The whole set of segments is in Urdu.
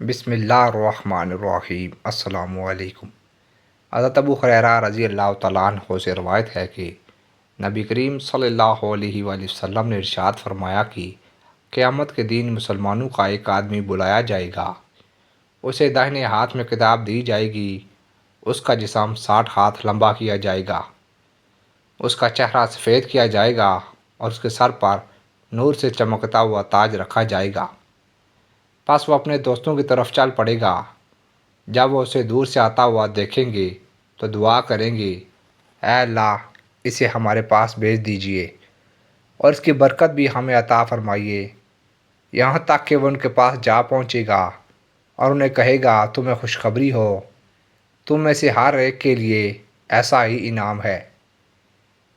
بسم اللہ الرحمن الرحیم۔ السلام علیکم۔ حضرت ابو ہریرہ رضی اللہ تعالیٰ عنہ سے روایت ہے کہ نبی کریم صلی اللہ علیہ وآلہ وسلم نے ارشاد فرمایا کہ قیامت کے دن مسلمانوں کا ایک آدمی بلایا جائے گا، اسے داہنے ہاتھ میں کتاب دی جائے گی، اس کا جسم 60 ہاتھ لمبا کیا جائے گا، اس کا چہرہ سفید کیا جائے گا اور اس کے سر پر نور سے چمکتا ہوا تاج رکھا جائے گا۔ پس وہ اپنے دوستوں کی طرف چل پڑے گا۔ جب وہ اسے دور سے آتا ہوا دیکھیں گے تو دعا کریں گے، اے اللہ اسے ہمارے پاس بھیج دیجئے اور اس کی برکت بھی ہمیں عطا فرمائیے، یہاں تک کہ وہ ان کے پاس جا پہنچے گا اور انہیں کہے گا تمہیں خوشخبری ہو، تم میں سے ہر ایک کے لیے ایسا ہی انعام ہے۔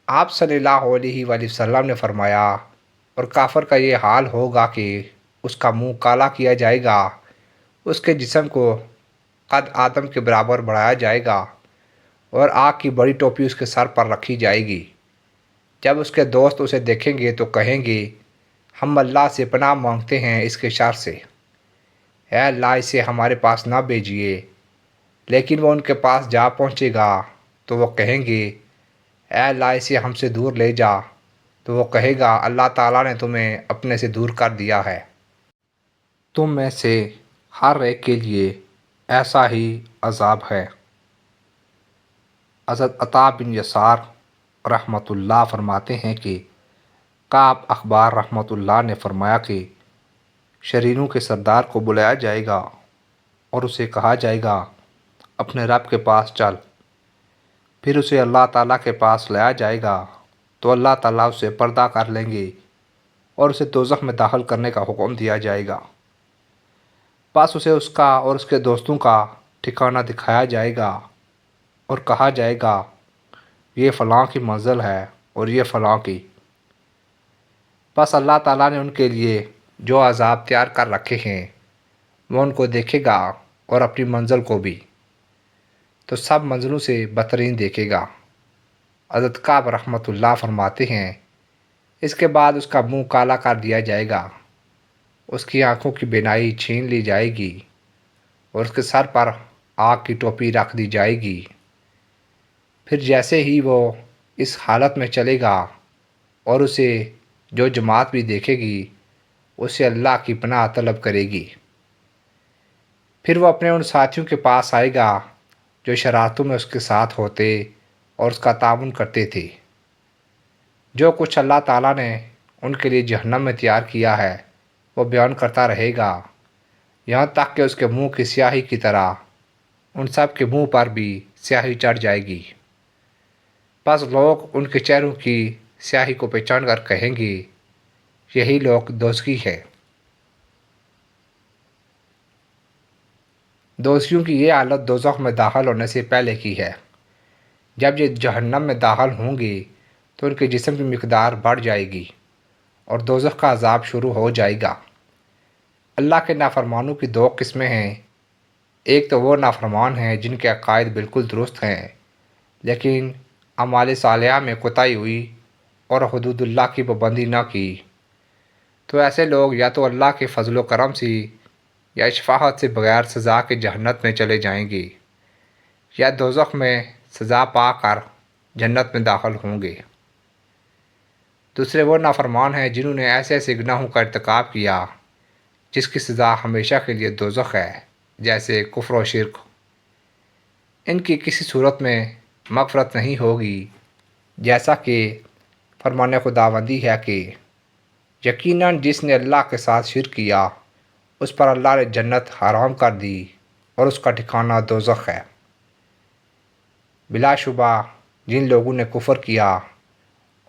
آپ صلی اللہ علیہ وآلہ وسلم نے فرمایا، اور کافر کا یہ حال ہوگا کہ اس کا منہ کالا کیا جائے گا، اس کے جسم کو قد آدم کے برابر بڑھایا جائے گا اور آگ کی بڑی ٹوپی اس کے سر پر رکھی جائے گی۔ جب اس کے دوست اسے دیکھیں گے تو کہیں گے، ہم اللہ سے پناہ مانگتے ہیں اس کے شر سے، اے اللہ اسے ہمارے پاس نہ بھیجیے۔ لیکن وہ ان کے پاس جا پہنچے گا تو وہ کہیں گے، اے اللہ اسے ہم سے دور لے جا، تو وہ کہے گا اللہ تعالیٰ نے تمہیں اپنے سے دور کر دیا ہے، تم میں سے ہر ایک کے لیے ایسا ہی عذاب ہے۔ حضرت عطا بن یسار رحمۃ اللہ فرماتے ہیں کہ کعب اخبار رحمۃ اللہ نے فرمایا کہ شرینوں کے سردار کو بلایا جائے گا اور اسے کہا جائے گا اپنے رب کے پاس چل، پھر اسے اللہ تعالیٰ کے پاس لایا جائے گا تو اللہ تعالیٰ اسے پردہ کر لیں گے اور اسے دوزخ میں داخل کرنے کا حکم دیا جائے گا۔ پس اسے اس کا اور اس کے دوستوں کا ٹھکانہ دکھایا جائے گا اور کہا جائے گا یہ فلاں کی منزل ہے اور یہ فلاں کی۔ پس اللہ تعالیٰ نے ان کے لیے جو عذاب تیار کر رکھے ہیں وہ ان کو دیکھے گا اور اپنی منزل کو بھی، تو سب منزلوں سے بدترین دیکھے گا۔ حضرت کعب رحمۃ اللہ فرماتے ہیں، اس کے بعد اس کا منہ کالا کر دیا جائے گا، اس کی آنکھوں کی بینائی چھین لی جائے گی اور اس کے سر پر آگ کی ٹوپی رکھ دی جائے گی۔ پھر جیسے ہی وہ اس حالت میں چلے گا اور اسے جو جماعت بھی دیکھے گی اسے اللہ کی پناہ طلب کرے گی۔ پھر وہ اپنے ان ساتھیوں کے پاس آئے گا جو شرارتوں میں اس کے ساتھ ہوتے اور اس کا تعاون کرتے تھے۔ جو کچھ اللہ تعالیٰ نے ان کے لیے جہنم میں تیار کیا ہے وہ بیان کرتا رہے گا، یہاں تک کہ اس کے منہ کی سیاہی کی طرح ان سب کے منہ پر بھی سیاہی چڑھ جائے گی۔ پس لوگ ان کے چہروں کی سیاہی کو پہچان کر کہیں گے یہی لوگ دوزخی ہے۔ دوزخیوں کی یہ حالت دوزخ میں داخل ہونے سے پہلے کی ہے۔ جب یہ جہنم میں داخل ہوں گے تو ان کے جسم کی مقدار بڑھ جائے گی اور دوزخ کا عذاب شروع ہو جائے گا۔ اللہ کے نافرمانوں کی دو قسمیں ہیں، ایک تو وہ نافرمان ہیں جن کے عقائد بالکل درست ہیں لیکن اعمال صالحہ میں کوتاہی ہوئی اور حدود اللہ کی پابندی نہ کی، تو ایسے لوگ یا تو اللہ کے فضل و کرم سے یا شفاعت سے بغیر سزا کے جہنت میں چلے جائیں گے یا دوزخ میں سزا پا کر جنت میں داخل ہوں گے۔ دوسرے وہ نافرمان ہیں جنہوں نے ایسے ایسے گناہوں کا ارتکاب کیا جس کی سزا ہمیشہ کے لیے دوزخ ہے، جیسے کفر و شرک۔ ان کی کسی صورت میں مغفرت نہیں ہوگی، جیسا کہ فرمان خداوندی ہے کہ یقیناً جس نے اللہ کے ساتھ شرک کیا اس پر اللہ نے جنت حرام کر دی اور اس کا ٹھکانہ دوزخ ہے۔ بلا شبہ جن لوگوں نے کفر کیا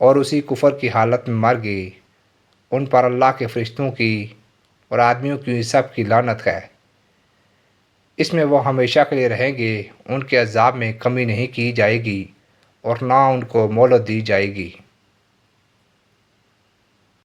اور اسی کفر کی حالت میں مر گئے ان پر اللہ کے فرشتوں کی اور آدمیوں کی سب کی لعنت ہے، اس میں وہ ہمیشہ کے لیے رہیں گے، ان کے عذاب میں کمی نہیں کی جائے گی اور نہ ان کو مہلت دی جائے گی۔